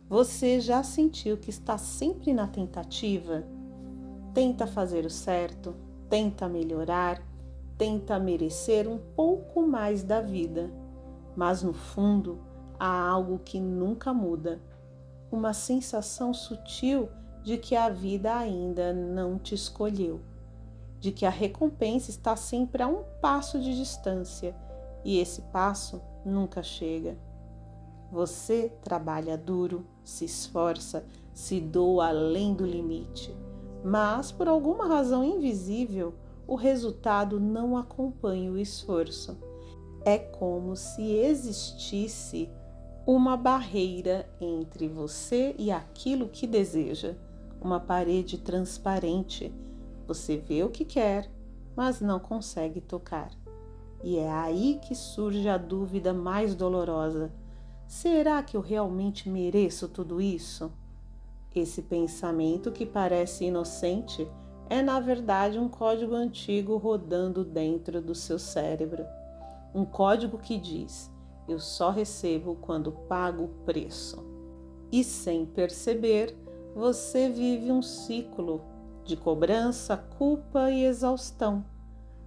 Você já sentiu que está sempre na tentativa? Tenta fazer o certo, tenta melhorar, tenta merecer um pouco mais da vida, mas no fundo há algo que nunca muda, uma sensação sutil de que a vida ainda não te escolheu, de que a recompensa está sempre a um passo de distância e esse passo nunca chega. Você trabalha duro, se esforça, se doa além do limite, mas por alguma razão invisível, o resultado não acompanha o esforço. É como se existisse uma barreira entre você e aquilo que deseja, uma parede transparente. Você vê o que quer, mas não consegue tocar. E é aí que surge a dúvida mais dolorosa. Será que eu realmente mereço tudo isso? Esse pensamento que parece inocente é, na verdade, um código antigo rodando dentro do seu cérebro. Um código que diz: eu só recebo quando pago o preço. E sem perceber, você vive um ciclo de cobrança, culpa e exaustão.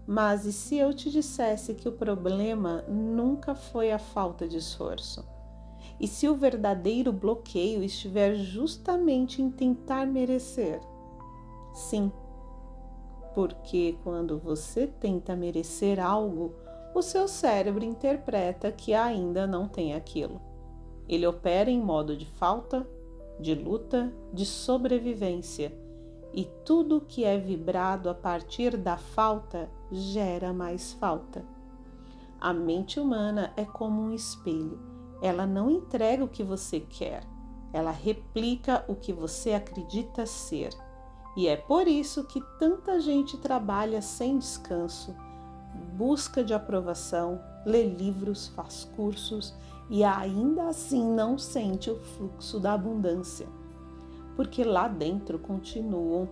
Mas e se eu te dissesse que o problema nunca foi a falta de esforço? E se o verdadeiro bloqueio estiver justamente em tentar merecer? Sim, porque quando você tenta merecer algo, o seu cérebro interpreta que ainda não tem aquilo. Ele opera em modo de falta, de luta, de sobrevivência. E tudo que é vibrado a partir da falta gera mais falta. A mente humana é como um espelho. Ela não entrega o que você quer, ela replica o que você acredita ser. E é por isso que tanta gente trabalha sem descanso, busca de aprovação, lê livros, faz cursos e ainda assim não sente o fluxo da abundância. Porque lá dentro continuam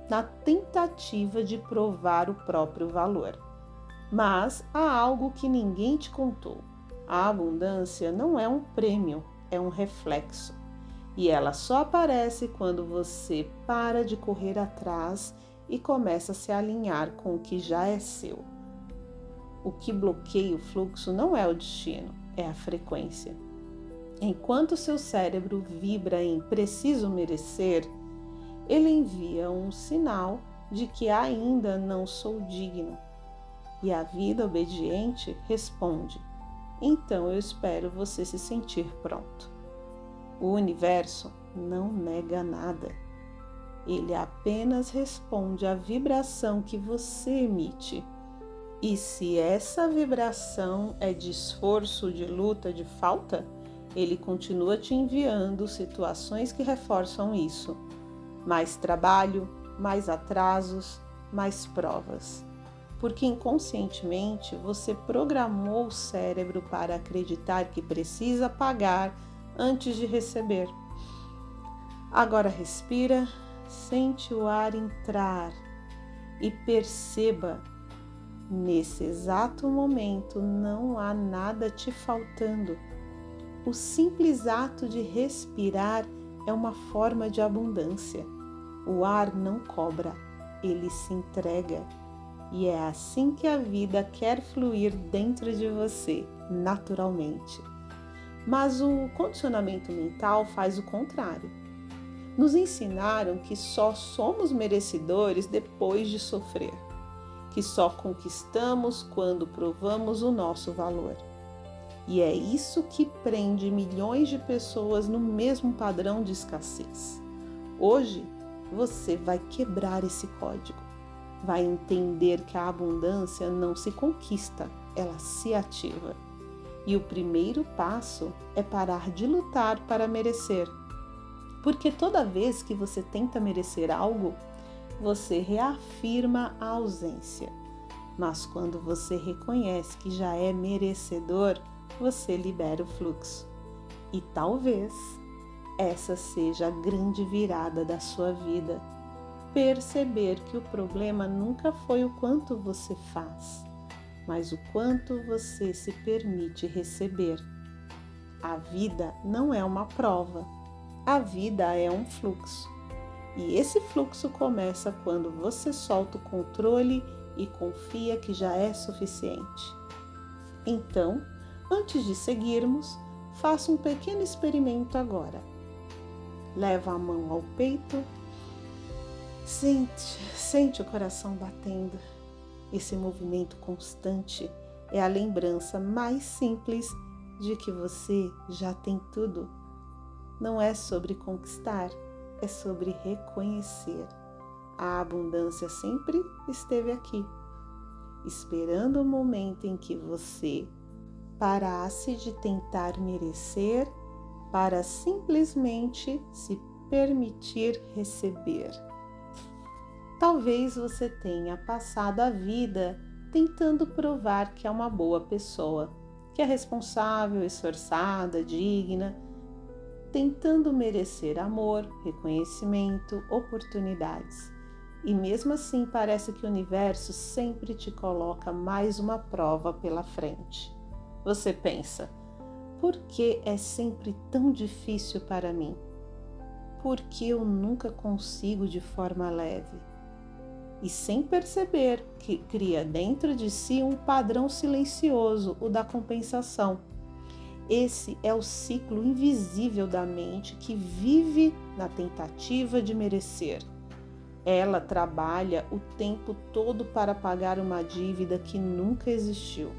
na tentativa de provar o próprio valor. Mas há algo que ninguém te contou. A abundância não é um prêmio, é um reflexo. E ela só aparece quando você para de correr atrás e começa a se alinhar com o que já é seu. O que bloqueia o fluxo não é o destino, é a frequência. Enquanto seu cérebro vibra em preciso merecer, ele envia um sinal de que ainda não sou digno. E a vida obediente responde: então eu espero você se sentir pronto. O universo não nega nada. Ele apenas responde à vibração que você emite. E se essa vibração é de esforço, de luta, de falta, ele continua te enviando situações que reforçam isso. Mais trabalho, mais atrasos, mais provas. Porque inconscientemente você programou o cérebro para acreditar que precisa pagar antes de receber. Agora respira, sente o ar entrar e perceba, nesse exato momento não há nada te faltando. O simples ato de respirar é uma forma de abundância. O ar não cobra, ele se entrega. E é assim que a vida quer fluir dentro de você, naturalmente. Mas o condicionamento mental faz o contrário. Nos ensinaram que só somos merecedores depois de sofrer, que só conquistamos quando provamos o nosso valor. E é isso que prende milhões de pessoas no mesmo padrão de escassez. Hoje, você vai quebrar esse código. Vai entender que a abundância não se conquista, ela se ativa. E o primeiro passo é parar de lutar para merecer. Porque toda vez que você tenta merecer algo, você reafirma a ausência. Mas quando você reconhece que já é merecedor, você libera o fluxo. E talvez essa seja a grande virada da sua vida. Perceber que o problema nunca foi o quanto você faz, mas o quanto você se permite receber. A vida não é uma prova, A vida é um fluxo. E esse fluxo começa quando você solta o controle e confia que já é suficiente. Então, antes de seguirmos, faça um pequeno experimento agora. Leva a mão ao peito, sente o coração batendo. Esse movimento constante é a lembrança mais simples de que você já tem tudo. Não é sobre conquistar, é sobre reconhecer. A abundância sempre esteve aqui, esperando o momento em que você parasse de tentar merecer para simplesmente se permitir receber. Talvez você tenha passado a vida tentando provar que é uma boa pessoa, que é responsável, esforçada, digna, tentando merecer amor, reconhecimento, oportunidades. E mesmo assim parece que o universo sempre te coloca mais uma prova pela frente. Você pensa, por que é sempre tão difícil para mim? Por que eu nunca consigo de forma leve? E sem perceber que cria dentro de si um padrão silencioso, o da compensação. Esse é o ciclo invisível da mente que vive na tentativa de merecer. Ela trabalha o tempo todo para pagar uma dívida que nunca existiu.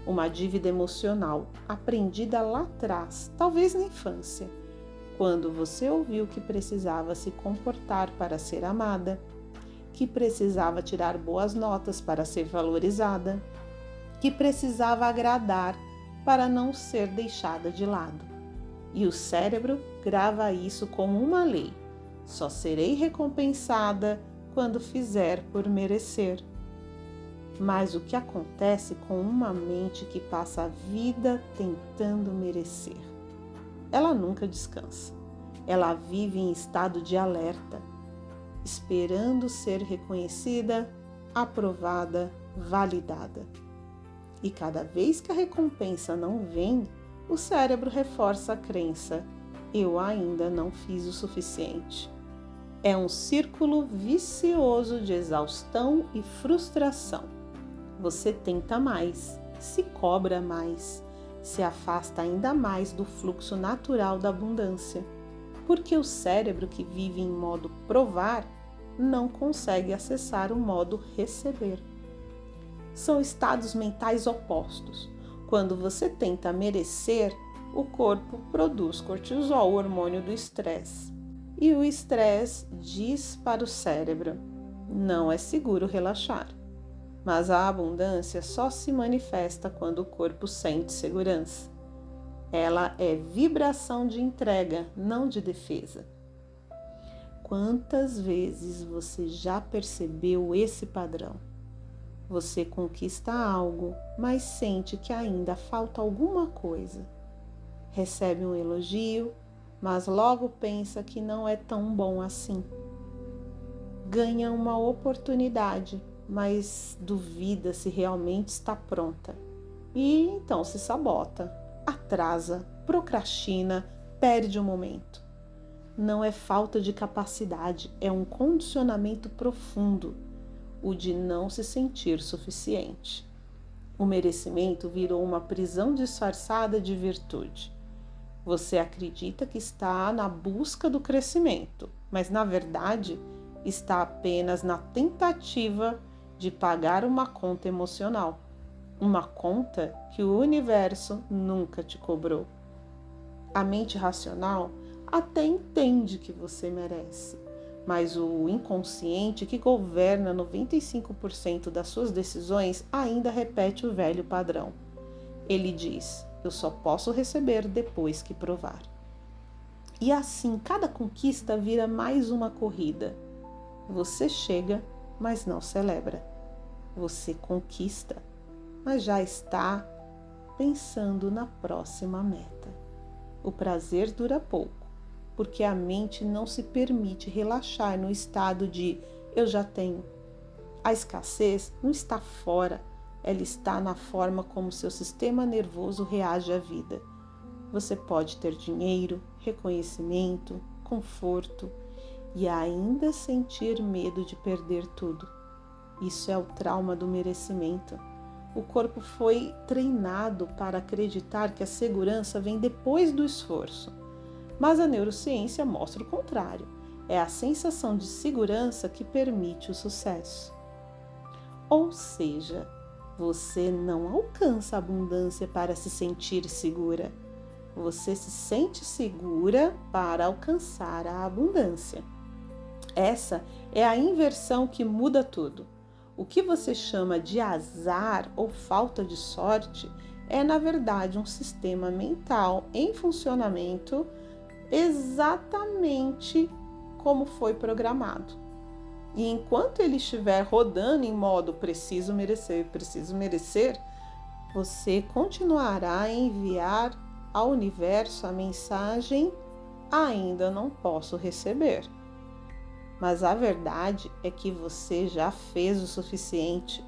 Uma dívida emocional, aprendida lá atrás, talvez na infância, quando você ouviu que precisava se comportar para ser amada, que precisava tirar boas notas para ser valorizada, que precisava agradar para não ser deixada de lado. E o cérebro grava isso como uma lei. Só serei recompensada quando fizer por merecer. Mas o que acontece com uma mente que passa a vida tentando merecer? Ela nunca descansa. Ela vive em estado de alerta, esperando ser reconhecida, aprovada, validada. E cada vez que a recompensa não vem, o cérebro reforça a crença: eu ainda não fiz o suficiente. É um círculo vicioso de exaustão e frustração. Você tenta mais, se cobra mais, se afasta ainda mais do fluxo natural da abundância, porque o cérebro que vive em modo provar não consegue acessar o modo receber. São estados mentais opostos. Quando você tenta merecer, o corpo produz cortisol, o hormônio do estresse. E o estresse diz para o cérebro: não é seguro relaxar. Mas a abundância só se manifesta quando o corpo sente segurança. Ela é vibração de entrega, não de defesa. Quantas vezes você já percebeu esse padrão? Você conquista algo, mas sente que ainda falta alguma coisa. Recebe um elogio, mas logo pensa que não é tão bom assim. Ganha uma oportunidade, mas duvida se realmente está pronta. E então se sabota, atrasa, procrastina, perde o momento. Não é falta de capacidade, é um condicionamento profundo, o de não se sentir suficiente. O merecimento virou uma prisão disfarçada de virtude. Você acredita que está na busca do crescimento, mas na verdade está apenas na tentativa de pagar uma conta emocional, uma conta que o universo nunca te cobrou. A mente racional até entende que você merece, mas o inconsciente, que governa 95% das suas decisões, ainda repete o velho padrão. Ele diz: eu só posso receber depois que provar. E assim, cada conquista vira mais uma corrida. Você chega, mas não celebra. Você conquista, mas já está pensando na próxima meta. O prazer dura pouco, porque a mente não se permite relaxar no estado de eu já tenho. A escassez não está fora, ela está na forma como seu sistema nervoso reage à vida. Você pode ter dinheiro, reconhecimento, conforto e ainda sentir medo de perder tudo. Isso é o trauma do merecimento. O corpo foi treinado para acreditar que a segurança vem depois do esforço. Mas a neurociência mostra o contrário. É a sensação de segurança que permite o sucesso. Ou seja, você não alcança a abundância para se sentir segura. Você se sente segura para alcançar a abundância. Essa é a inversão que muda tudo. O que você chama de azar ou falta de sorte é, na verdade, um sistema mental em funcionamento exatamente como foi programado. E enquanto ele estiver rodando em modo preciso merecer, você continuará a enviar ao universo a mensagem ainda não posso receber. Mas a verdade é que você já fez o suficiente.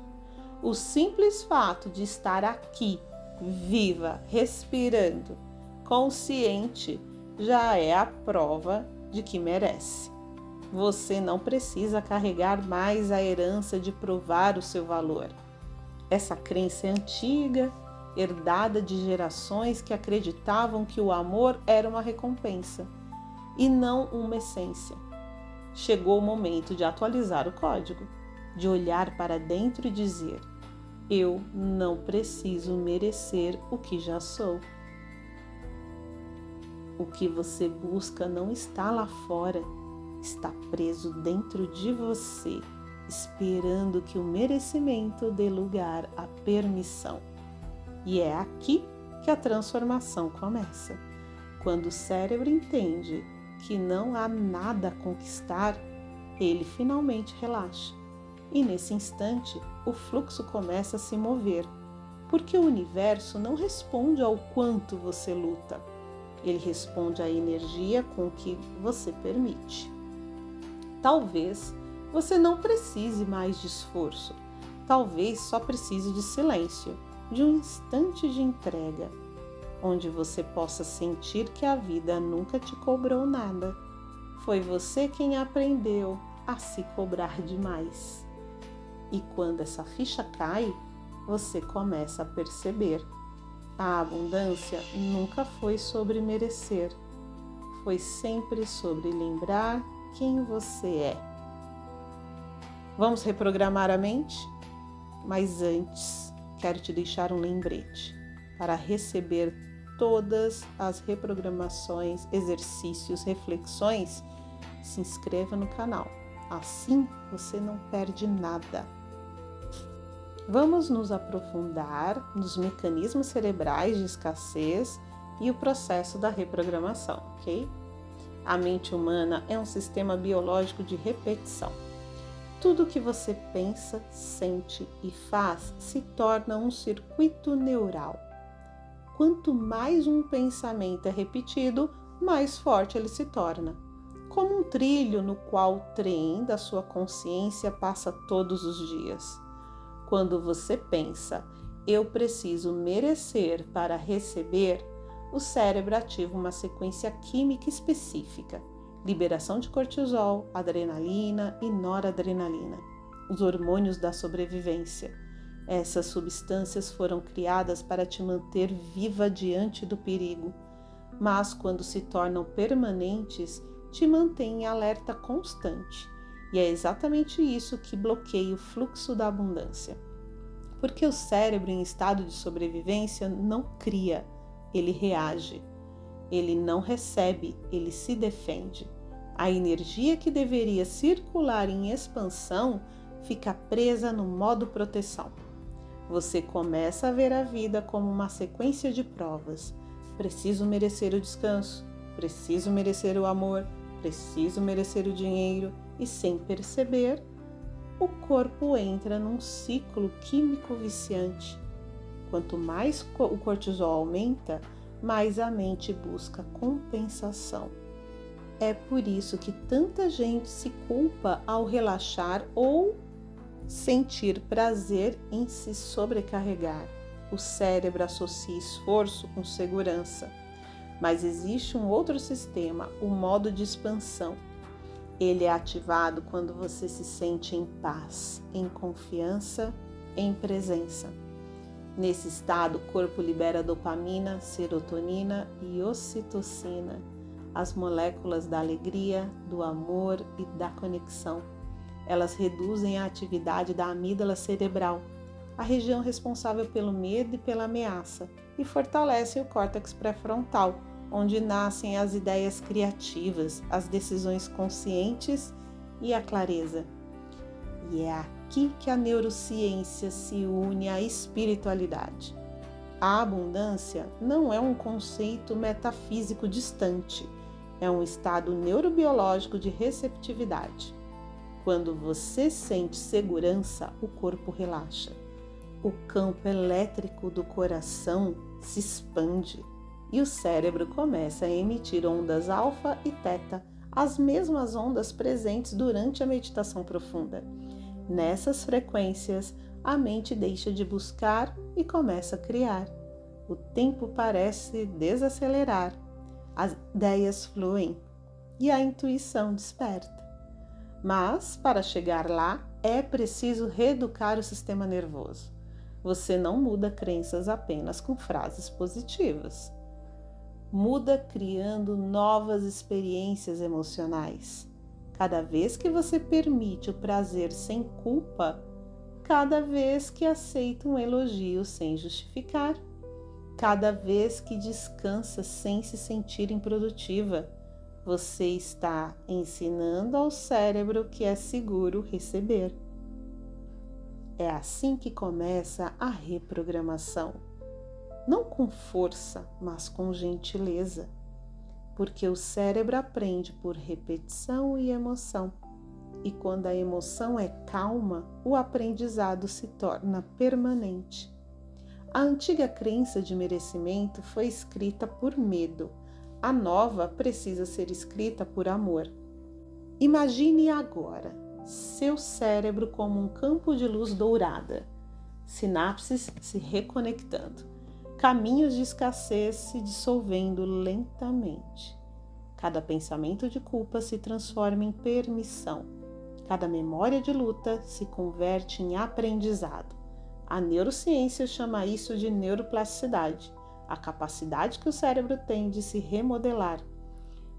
O simples fato de estar aqui, viva, respirando, consciente, já é a prova de que merece. Você não precisa carregar mais a herança de provar o seu valor. Essa crença é antiga, herdada de gerações que acreditavam que o amor era uma recompensa e não uma essência. Chegou o momento de atualizar o código, de olhar para dentro e dizer: eu não preciso merecer o que já sou. O que você busca não está lá fora, está preso dentro de você, esperando que o merecimento dê lugar à permissão. E é aqui que a transformação começa. Quando o cérebro entende que não há nada a conquistar, ele finalmente relaxa. E nesse instante, o fluxo começa a se mover, porque o universo não responde ao quanto você luta. Ele responde à energia com que você permite. Talvez você não precise mais de esforço. Talvez só precise de silêncio, de um instante de entrega, onde você possa sentir que a vida nunca te cobrou nada. Foi você quem aprendeu a se cobrar demais. E quando essa ficha cai, você começa a perceber. A abundância nunca foi sobre merecer. Foi sempre sobre lembrar quem você é. Vamos reprogramar a mente? Mas antes, quero te deixar um lembrete para receber todas as reprogramações, exercícios, reflexões. Se inscreva no canal, assim você não perde nada. Vamos nos aprofundar nos mecanismos cerebrais de escassez e o processo da reprogramação, ok? A mente humana é um sistema biológico de repetição. Tudo que você pensa, sente e faz se torna um circuito neural. Quanto mais um pensamento é repetido, mais forte ele se torna. Como um trilho no qual o trem da sua consciência passa todos os dias. Quando você pensa, eu preciso merecer para receber, o cérebro ativa uma sequência química específica. Liberação de cortisol, adrenalina e noradrenalina, os hormônios da sobrevivência. Essas substâncias foram criadas para te manter viva diante do perigo, mas quando se tornam permanentes, te mantêm em alerta constante. E é exatamente isso que bloqueia o fluxo da abundância. Porque o cérebro em estado de sobrevivência não cria, ele reage. Ele não recebe, ele se defende. A energia que deveria circular em expansão fica presa no modo proteção. Você começa a ver a vida como uma sequência de provas. Preciso merecer o descanso, preciso merecer o amor, preciso merecer o dinheiro e, sem perceber, o corpo entra num ciclo químico viciante. Quanto mais o cortisol aumenta, mais a mente busca compensação. É por isso que tanta gente se culpa ao relaxar ou sentir prazer em se sobrecarregar. O cérebro associa esforço com segurança. Mas existe um outro sistema, o modo de expansão. Ele é ativado quando você se sente em paz, em confiança, em presença. Nesse estado, o corpo libera dopamina, serotonina e ocitocina, as moléculas da alegria, do amor e da conexão. Elas reduzem a atividade da amígdala cerebral, a região responsável pelo medo e pela ameaça, e fortalecem o córtex pré-frontal, onde nascem as ideias criativas, as decisões conscientes e a clareza. E é aqui que a neurociência se une à espiritualidade. A abundância não é um conceito metafísico distante, é um estado neurobiológico de receptividade. Quando você sente segurança, o corpo relaxa. O campo elétrico do coração se expande e o cérebro começa a emitir ondas alfa e teta, as mesmas ondas presentes durante a meditação profunda. Nessas frequências, a mente deixa de buscar e começa a criar. O tempo parece desacelerar, as ideias fluem e a intuição desperta. Mas, para chegar lá, é preciso reeducar o sistema nervoso. Você não muda crenças apenas com frases positivas. Muda criando novas experiências emocionais. Cada vez que você permite o prazer sem culpa, cada vez que aceita um elogio sem justificar, cada vez que descansa sem se sentir improdutiva, você está ensinando ao cérebro que é seguro receber. É assim que começa a reprogramação. Não com força, mas com gentileza, porque o cérebro aprende por repetição e emoção. E quando a emoção é calma, o aprendizado se torna permanente. A antiga crença de merecimento foi escrita por medo. A nova precisa ser escrita por amor. Imagine agora seu cérebro como um campo de luz dourada, sinapses se reconectando, caminhos de escassez se dissolvendo lentamente. Cada pensamento de culpa se transforma em permissão. Cada memória de luta se converte em aprendizado. A neurociência chama isso de neuroplasticidade, a capacidade que o cérebro tem de se remodelar.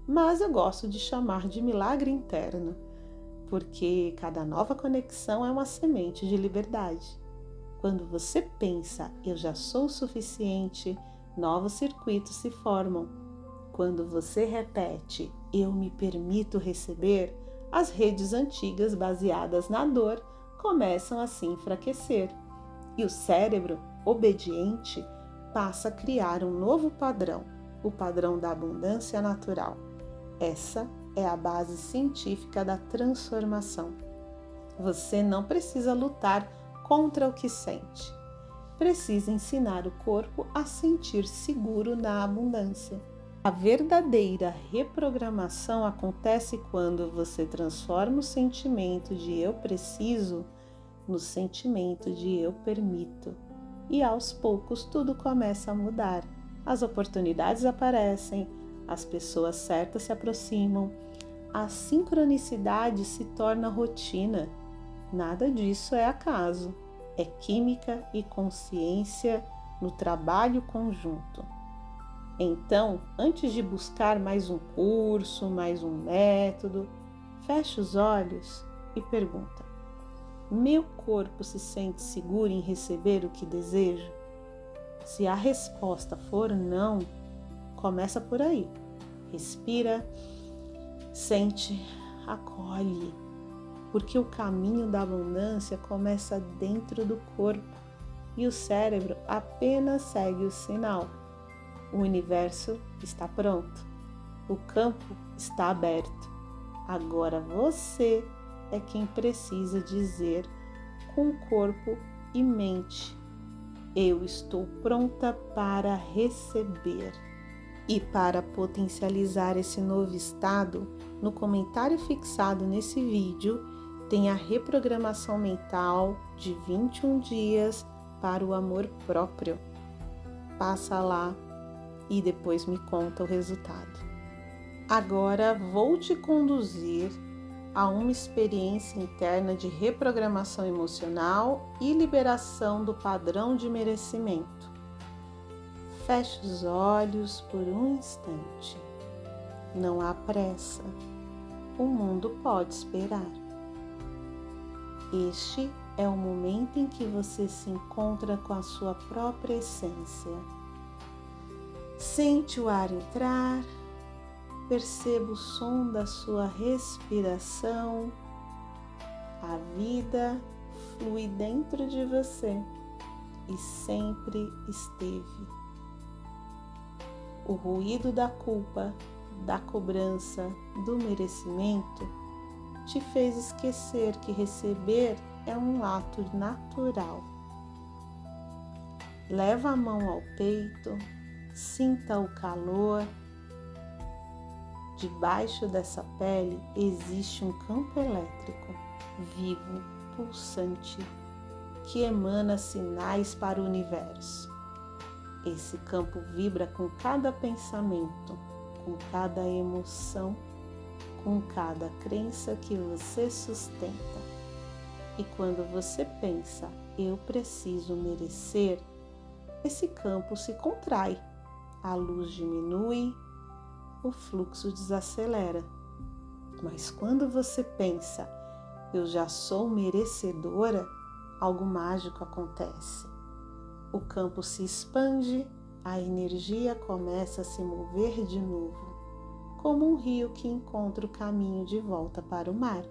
Mas eu gosto de chamar de milagre interno, porque cada nova conexão é uma semente de liberdade. Quando você pensa, eu já sou o suficiente, novos circuitos se formam. Quando você repete, eu me permito receber, as redes antigas baseadas na dor começam a se enfraquecer. E o cérebro, obediente, passa a criar um novo padrão, o padrão da abundância natural. Essa é a base científica da transformação. Você não precisa lutar contra o que sente. Precisa ensinar o corpo a sentir seguro na abundância. A verdadeira reprogramação acontece quando você transforma o sentimento de eu preciso no sentimento de eu permito. E aos poucos tudo começa a mudar. As oportunidades aparecem, as pessoas certas se aproximam, a sincronicidade se torna rotina. Nada disso é acaso, é química e consciência no trabalho conjunto. Então, antes de buscar mais um curso, mais um método, feche os olhos e pergunta: meu corpo se sente seguro em receber o que deseja? Se a resposta for não, começa por aí. Respira, sente, acolhe, porque o caminho da abundância começa dentro do corpo e o cérebro apenas segue o sinal. O universo está pronto, o campo está aberto. Agora você é quem precisa dizer com corpo e mente: eu estou pronta para receber. E para potencializar esse novo estado, no comentário fixado nesse vídeo tem a reprogramação mental de 21 dias para o amor próprio. Passa lá e depois me conta o resultado. Agora vou te conduzir a uma experiência interna de reprogramação emocional e liberação do padrão de merecimento. Feche os olhos por um instante. Não há pressa. O mundo pode esperar. Este é o momento em que você se encontra com a sua própria essência. Sente o ar entrar, perceba o som da sua respiração. A vida flui dentro de você e sempre esteve. O ruído da culpa, da cobrança, do merecimento te fez esquecer que receber é um ato natural. Leva a mão ao peito, sinta o calor. Debaixo dessa pele existe um campo elétrico, vivo, pulsante, que emana sinais para o universo. Esse campo vibra com cada pensamento, com cada emoção, com cada crença que você sustenta. E quando você pensa, eu preciso merecer, esse campo se contrai, a luz diminui, o fluxo desacelera. Mas quando você pensa, eu já sou merecedora, algo mágico acontece. O campo se expande, a energia começa a se mover de novo, como um rio que encontra o caminho de volta para o mar.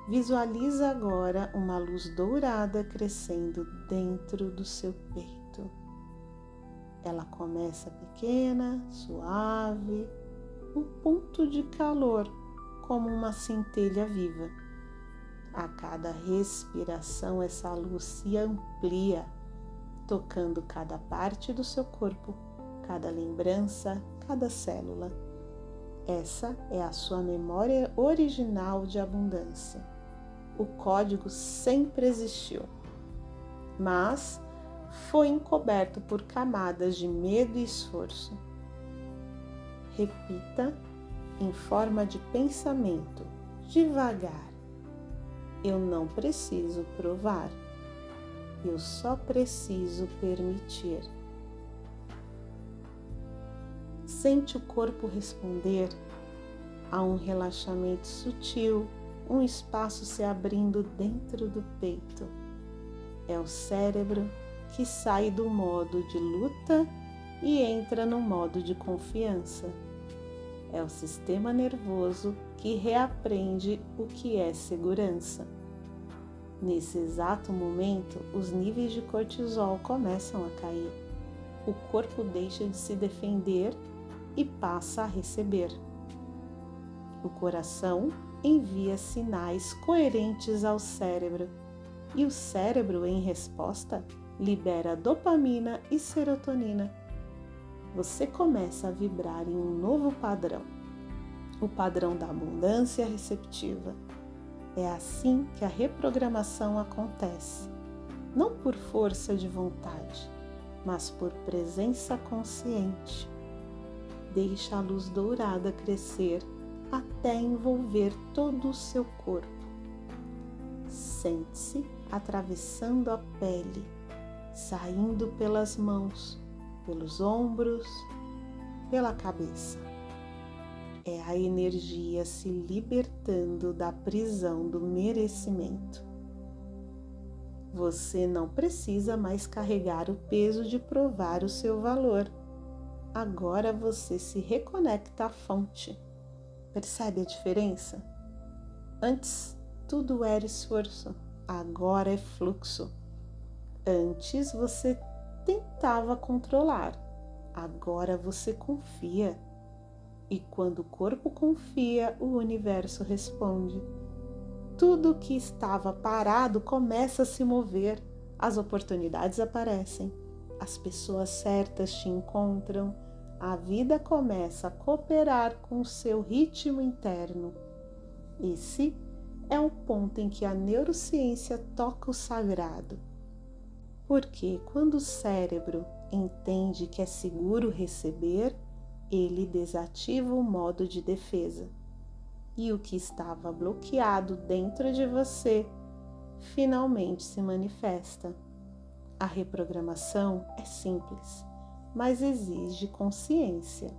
Visualiza agora uma luz dourada crescendo dentro do seu peito. Ela começa pequena, suave, um ponto de calor, como uma centelha viva. A cada respiração, essa luz se amplia, tocando cada parte do seu corpo, cada lembrança, cada célula. Essa é a sua memória original de abundância. O código sempre existiu, mas foi encoberto por camadas de medo e esforço. Repita em forma de pensamento, devagar. Eu não preciso provar, eu só preciso permitir. Sente o corpo responder a um relaxamento sutil, um espaço se abrindo dentro do peito. É o cérebro que sai do modo de luta e entra no modo de confiança. É o sistema nervoso que reaprende o que é segurança. Nesse exato momento, os níveis de cortisol começam a cair. O corpo deixa de se defender e passa a receber. O coração envia sinais coerentes ao cérebro e o cérebro, em resposta, libera dopamina e serotonina. Você começa a vibrar em um novo padrão, o padrão da abundância receptiva. É assim que a reprogramação acontece, não por força de vontade, mas por presença consciente. Deixa a luz dourada crescer até envolver todo o seu corpo. Sente-se atravessando a pele, saindo pelas mãos, pelos ombros, pela cabeça. É a energia se libertando da prisão do merecimento. Você não precisa mais carregar o peso de provar o seu valor. Agora você se reconecta à fonte. Percebe a diferença? Antes, tudo era esforço, agora é fluxo. Antes você tentava controlar, agora você confia. E quando o corpo confia, o universo responde. Tudo que estava parado começa a se mover, as oportunidades aparecem, as pessoas certas te encontram, a vida começa a cooperar com o seu ritmo interno. Esse é o ponto em que a neurociência toca o sagrado. Porque quando o cérebro entende que é seguro receber, ele desativa o modo de defesa. E o que estava bloqueado dentro de você finalmente se manifesta. A reprogramação é simples, mas exige consciência.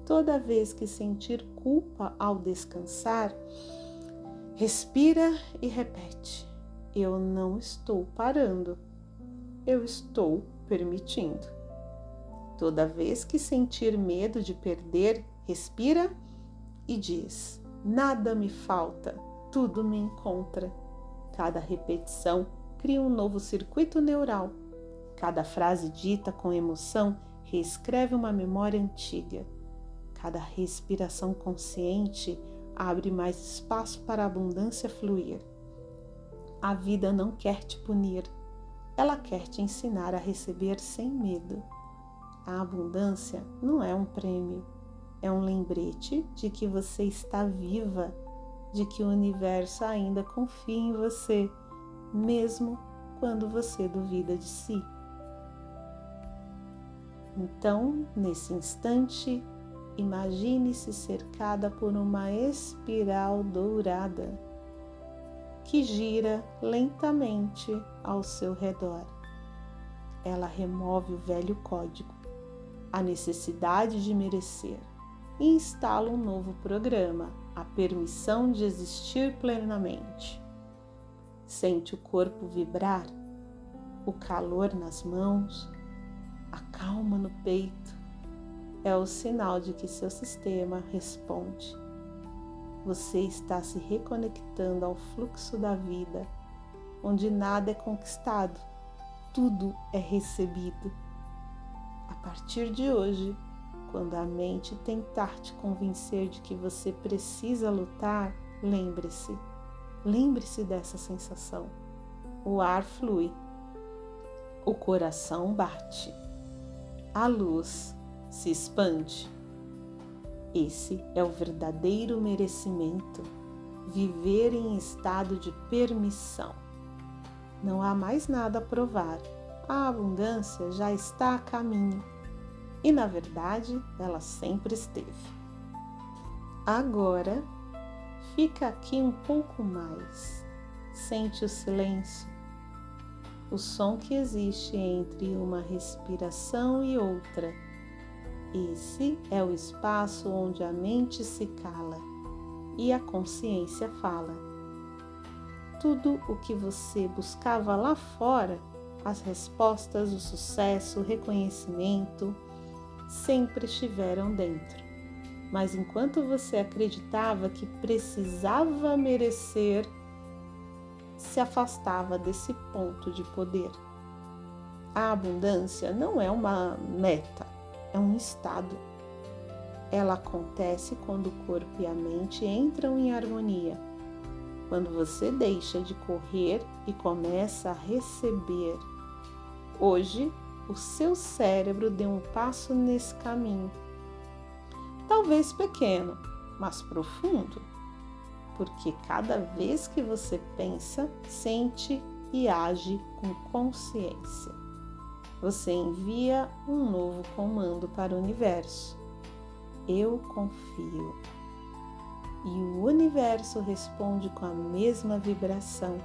Toda vez que sentir culpa ao descansar, respira e repete: eu não estou parando, eu estou permitindo. Toda vez que sentir medo de perder, respira e diz: nada me falta, tudo me encontra. Cada repetição cria um novo circuito neural. Cada frase dita com emoção reescreve uma memória antiga. Cada respiração consciente abre mais espaço para a abundância fluir. A vida não quer te punir, ela quer te ensinar a receber sem medo. A abundância não é um prêmio, é um lembrete de que você está viva, de que o universo ainda confia em você, mesmo quando você duvida de si. Então, nesse instante, imagine-se cercada por uma espiral dourada que gira lentamente ao seu redor. Ela remove o velho código, a necessidade de merecer, e instala um novo programa, a permissão de existir plenamente. Sente o corpo vibrar, o calor nas mãos, a calma no peito. É o sinal de que seu sistema responde. Você está se reconectando ao fluxo da vida, onde nada é conquistado, tudo é recebido. A partir de hoje, quando a mente tentar te convencer de que você precisa lutar, lembre-se dessa sensação. O ar flui, o coração bate, a luz se expande. Esse é o verdadeiro merecimento, viver em estado de permissão. Não há mais nada a provar, a abundância já está a caminho e, na verdade, ela sempre esteve. Agora, fica aqui um pouco mais, sente o silêncio, o som que existe entre uma respiração e outra. Esse é o espaço onde a mente se cala e a consciência fala. Tudo o que você buscava lá fora, as respostas, o sucesso, o reconhecimento, sempre estiveram dentro. Mas enquanto você acreditava que precisava merecer, se afastava desse ponto de poder. A abundância não é uma meta, é um estado. Ela acontece quando o corpo e a mente entram em harmonia. Quando você deixa de correr e começa a receber. Hoje, o seu cérebro deu um passo nesse caminho. Talvez pequeno, mas profundo. Porque cada vez que você pensa, sente e age com consciência, você envia um novo comando para o universo. Eu confio. E o universo responde com a mesma vibração,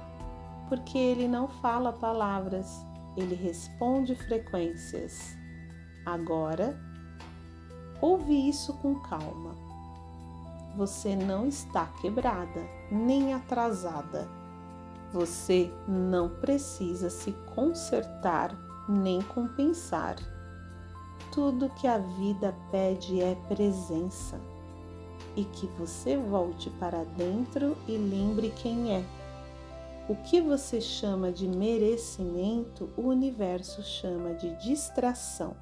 porque ele não fala palavras, ele responde frequências. Agora, ouve isso com calma. Você não está quebrada, nem atrasada. Você não precisa se consertar nem compensar. Tudo que a vida pede é presença. E que você volte para dentro e lembre quem é. O que você chama de merecimento, o universo chama de distração.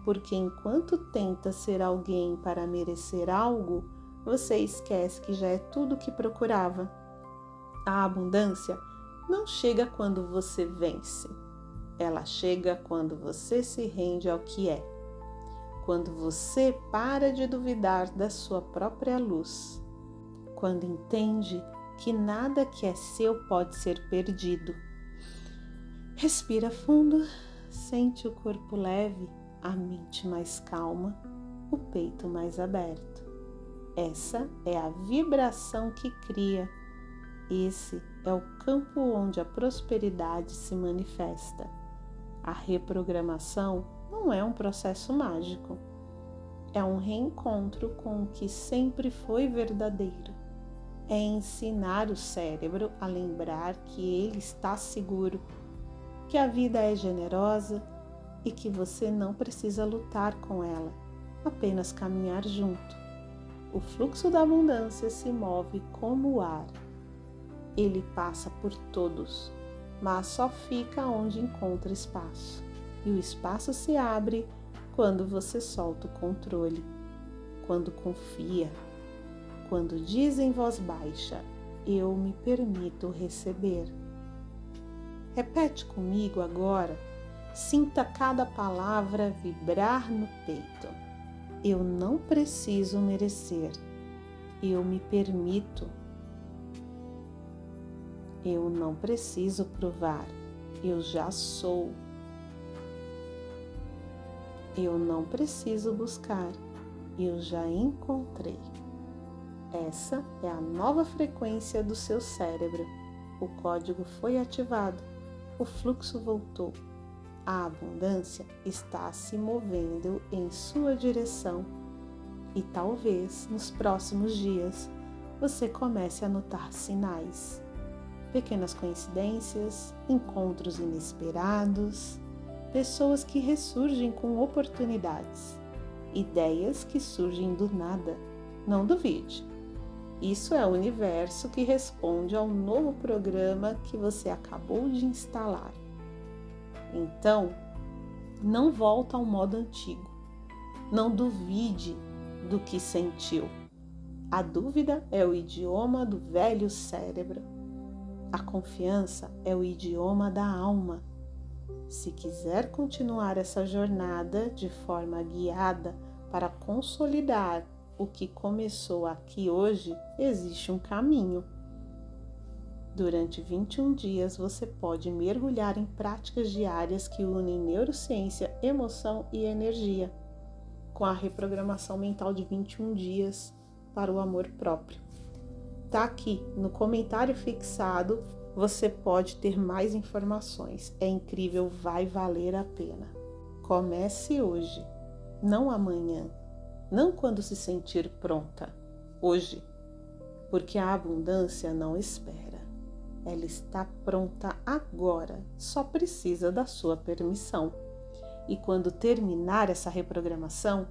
Porque enquanto tenta ser alguém para merecer algo, você esquece que já é tudo o que procurava. A abundância não chega quando você vence. Ela chega quando você se rende ao que é. Quando você para de duvidar da sua própria luz. Quando entende que nada que é seu pode ser perdido. Respira fundo, Sente o corpo leve, a mente mais calma, o peito mais aberto. Essa é a vibração que cria. Esse é o campo onde a prosperidade se manifesta. A reprogramação não é um processo mágico. É um reencontro com o que sempre foi verdadeiro. É ensinar o cérebro a lembrar que ele está seguro, que a vida é generosa e que você não precisa lutar com ela, apenas caminhar junto. O fluxo da abundância se move como o ar. Ele passa por todos, mas só fica onde encontra espaço. E o espaço se abre quando você solta o controle, quando confia, quando diz em voz baixa: eu me permito receber. Repete comigo agora, sinta cada palavra vibrar no peito. Eu não preciso merecer, eu me permito. Eu não preciso provar, eu já sou. Eu não preciso buscar, eu já encontrei. Essa é a nova frequência do seu cérebro. O código foi ativado, o fluxo voltou. A abundância está se movendo em sua direção e talvez nos próximos dias você comece a notar sinais. Pequenas coincidências, encontros inesperados, pessoas que ressurgem com oportunidades, ideias que surgem do nada. Não duvide. Isso é o universo que responde ao novo programa que você acabou de instalar. Então, não volta ao modo antigo. Não duvide do que sentiu. A dúvida é o idioma do velho cérebro. A confiança é o idioma da alma. Se quiser continuar essa jornada de forma guiada para consolidar o que começou aqui hoje, existe um caminho. Durante 21 dias você pode mergulhar em práticas diárias que unem neurociência, emoção e energia, com a reprogramação mental de 21 dias para o amor próprio. Tá aqui no comentário fixado, você pode ter mais informações. É incrível, vai valer a pena. Comece hoje, não amanhã, não quando se sentir pronta, hoje, porque a abundância não espera. Ela está pronta agora, só precisa da sua permissão. E quando terminar essa reprogramação,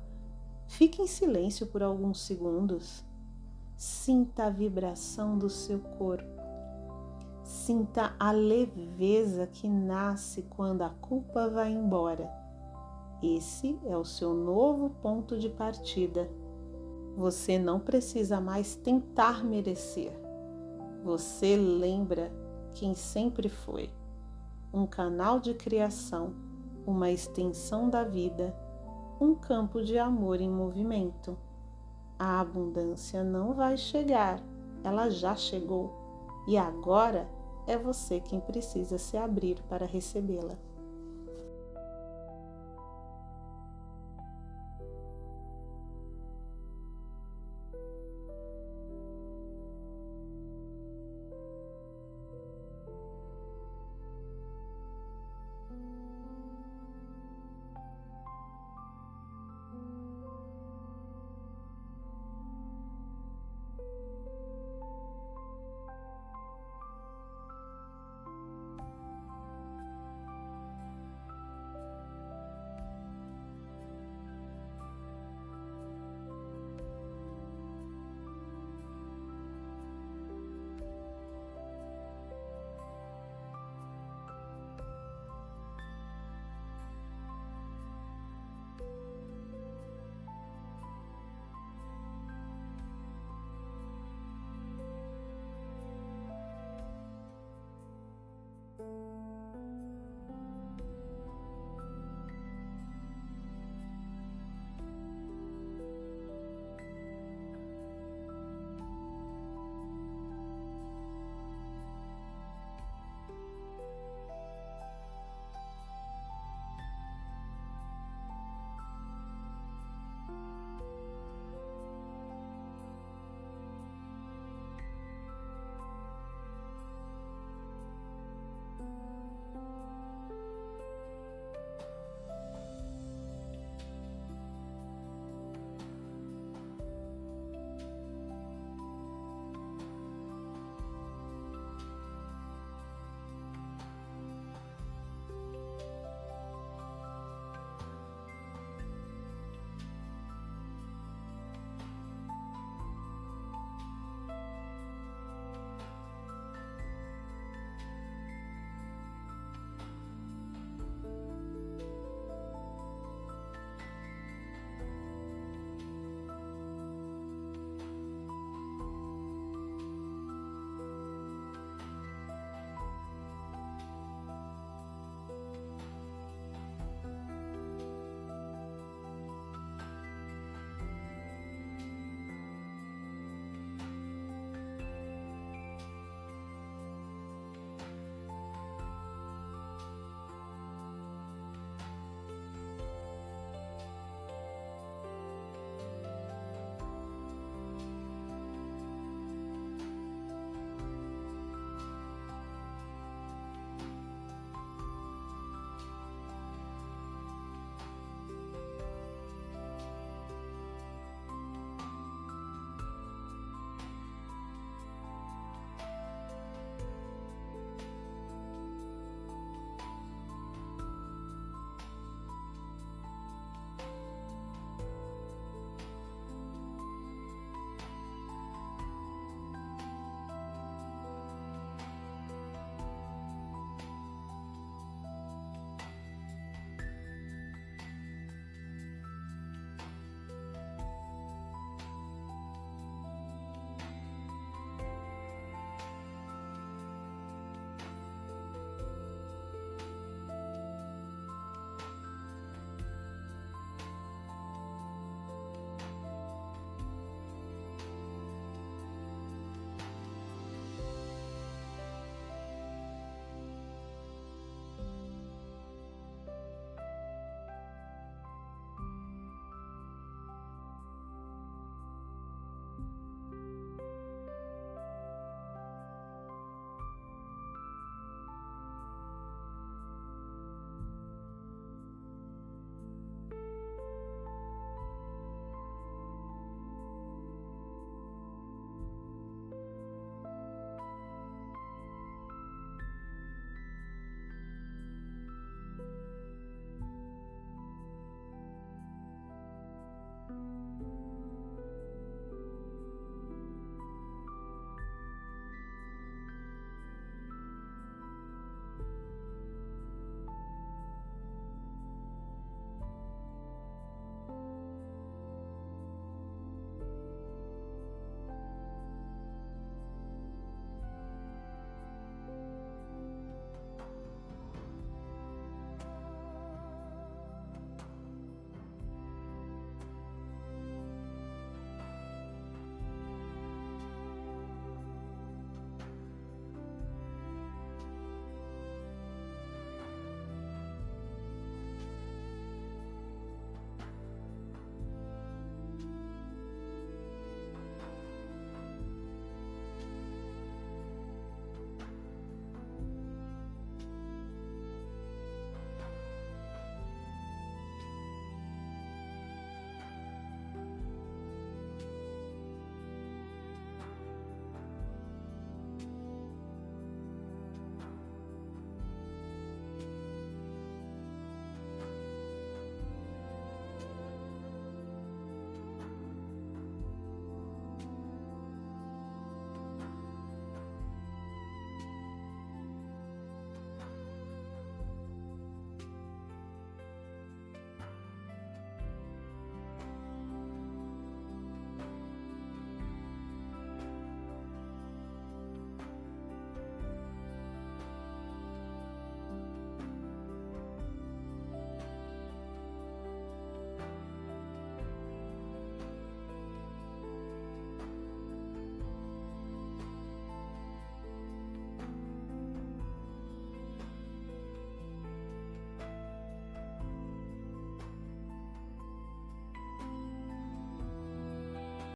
fique em silêncio por alguns segundos. Sinta a vibração do seu corpo. Sinta a leveza que nasce quando a culpa vai embora. Esse é o seu novo ponto de partida. Você não precisa mais tentar merecer. Você lembra quem sempre foi. Um canal de criação, uma extensão da vida, um campo de amor em movimento. A abundância não vai chegar, ela já chegou. E agora é você quem precisa se abrir para recebê-la.